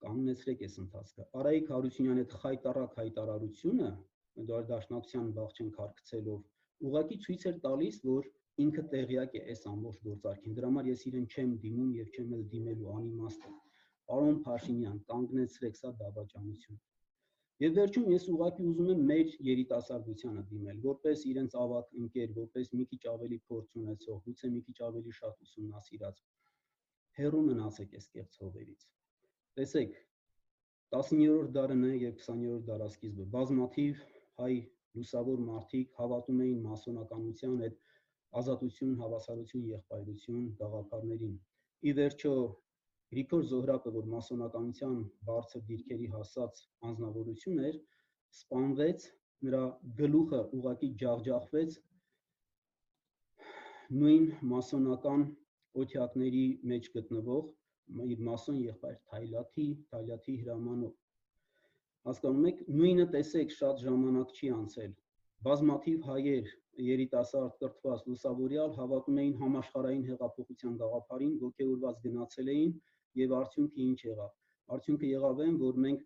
կանգնեցրեք այս ընթացքը։ Արայիկ Հարությունյանի այդ խայտառակ հայտարարությունը, Դաշնակցության Բաղչեն քարկցելով, ուղղակի ցույց էր տալիս, որ ինքը տեղյակ է այս ամբողջ գործարքին։ Դրա համար ես իրեն չեմ դիմում եւ չեմ էլ դիմելու, անիմաստ է։ Պարոն Փաշինյան, կանգնեցրեք, սա դավաճանություն։ Եվ վերջում ես ուղղակի ուզում եմ մեր երիտասարդությանը դիմել, որպես իրենց ավագ ընկեր, որպես մի քիչ ավելի փորձ ունեցող, գուցե մի քիչ ավելի շատ ուսումնասիրած, հեռու մնացեք այս կեղծ հողերից։ Տեսեք, 19-րդ դարն է եւ 20-րդ դարասկիզբը, բազմաթիվ հայ լուսավոր մարդիկ հավատում էին մասոնականության այդ ազատություն, հավասարություն, եղբայրություն գաղափարներին։ Ի վերջո Գրիգոր Զոհրաբը, որ մասոնականության բարձր դիրքերի հասած անձնավորություն էր, սպանվեց, նրա գլուխը ուղղակի ջախջախվեց նույն մասոնական օթյակների մեջ գտնվող իր մասոն եղբայր Թայլաթի հրամանով։ Հասկանում եք, նույնը տեսեք, շատ ժամանակ չի անցել։ Բազմաթիվ հայեր, երիտասարդ, կրթված, լուսավորյալ հավատում էին համաշխարհային հեղափոխության գաղափարին, ոգևորված գնացել էին եւ արդյունքը ինչ եղավ։ Արդյունքը եղավ այն, որ մենք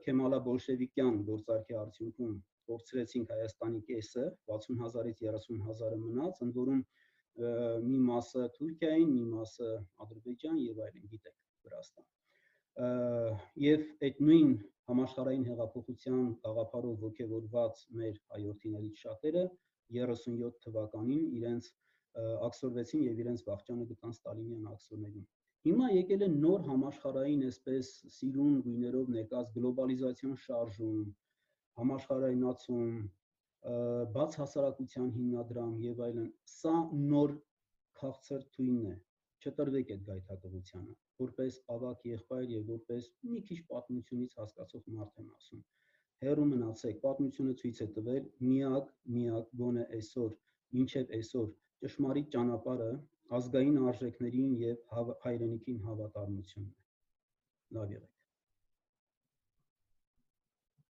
քեմալա-բոլշևիկյան գործարքի արդյունքում կորցրեցինք Հայաստանի կեսը, 60,000-ից 30,000-ը մնաց, ընդ որում մի մասը Թուրքիային, մի մասը Ադրբեջան եւ այլն, գիտեք, Վրաստան։ Եվ այդ նույն համաշխարհային հեղափոխության գաղափարով ոգևորված մեր հայրենիներից շատերը 37 թվականին իրենց աքսորվեցին եւ իրենց վախճանը գտան ստալինյան աքսորներում։ Հիմա եկել է նոր համաշխարհային այսպես սիրուն գույներով ներկած գլոբալիզացիոն շարժում, համաշխարհայնացում, բաց հասարակության հիմնադրամ եւ այլն, սա նոր քաղցր թույնն է, չտրվեք այդ գայթակղությանը, որպես ավակ եղբայր եւ որպես մի քիչ պատմությունից հասկացող մարդ եմ ասում, հեռու մնացեք, պատմությունը ցույց է տվել, միակ գոնե այսօր, մինչեւ այսօր ճշմարիտ ճանապարհը ազգային արժեքներին եւ հայրենիքին հավատարմությունն է, լավ եղեք։